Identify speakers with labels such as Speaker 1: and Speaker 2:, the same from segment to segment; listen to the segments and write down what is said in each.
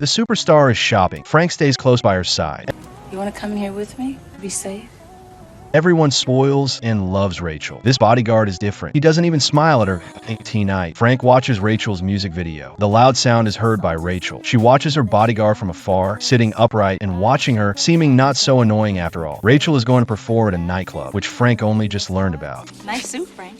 Speaker 1: The superstar is shopping. Frank stays close by her side.
Speaker 2: You want to come here with me? Be safe?
Speaker 1: Everyone spoils and loves Rachel. This bodyguard is different. He doesn't even smile at her tea night. Frank watches Rachel's music video. The loud sound is heard by Rachel. She watches her bodyguard from afar, sitting upright and watching her, seeming not so annoying after all. Rachel is going to perform at a nightclub, which Frank only just learned about.
Speaker 2: Nice suit, Frank.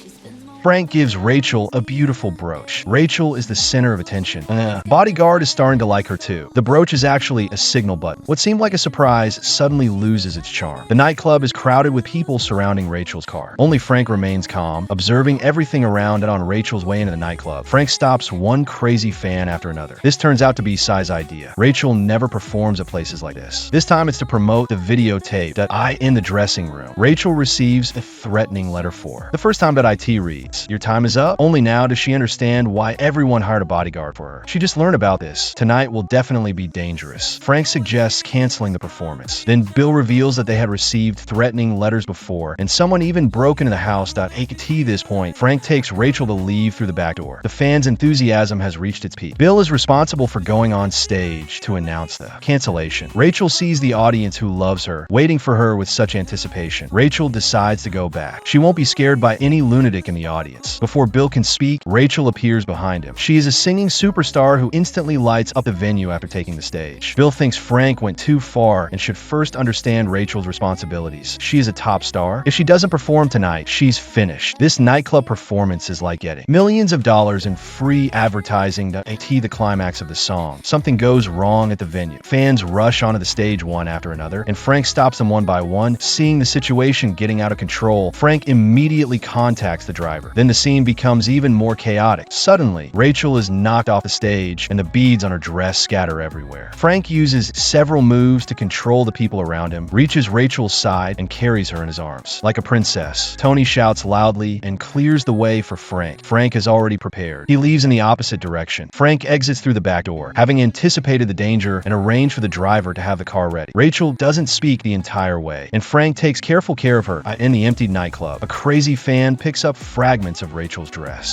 Speaker 1: Frank gives Rachel a beautiful brooch. Rachel is the center of attention. Bodyguard is starting to like her too. The brooch is actually a signal button. What seemed like a surprise suddenly loses its charm. The nightclub is crowded with people surrounding Rachel's car. Only Frank remains calm, observing everything around and on Rachel's way into the nightclub. Frank stops one crazy fan after another. This turns out to be Sai's idea. Rachel never performs at places like this. This time it's to promote the videotape that I in the dressing room. Rachel receives a threatening letter for her. The first time that IT reads, "Your time is up." Only now does she understand why everyone hired a bodyguard for her. She just learned about this. Tonight will definitely be dangerous. Frank suggests canceling the performance. Then Bill reveals that they had received threatening letters before, and someone even broke into the house. At this point, Frank takes Rachel to leave through the back door. The fans' enthusiasm has reached its peak. Bill is responsible for going on stage to announce the cancellation. Rachel sees the audience who loves her, waiting for her with such anticipation. Rachel decides to go back. She won't be scared by any lunatic in the audience. Before Bill can speak, Rachel appears behind him. She is a singing superstar who instantly lights up the venue after taking the stage. Bill thinks Frank went too far and should first understand Rachel's responsibilities. She is a top star. If she doesn't perform tonight, she's finished. This nightclub performance is like getting millions of dollars in free advertising to the climax of the song. Something goes wrong at the venue. Fans rush onto the stage one after another, and Frank stops them one by one. Seeing the situation getting out of control, Frank immediately contacts the driver. Then the scene becomes even more chaotic. Suddenly, Rachel is knocked off the stage and the beads on her dress scatter everywhere. Frank uses several moves to control the people around him, reaches Rachel's side, and carries her in his arms. Like a princess, Tony shouts loudly and clears the way for Frank. Frank is already prepared. He leaves in the opposite direction. Frank exits through the back door, having anticipated the danger and arranged for the driver to have the car ready. Rachel doesn't speak the entire way, and Frank takes careful care of her in the emptied nightclub. A crazy fan picks up fragments of Rachel's dress.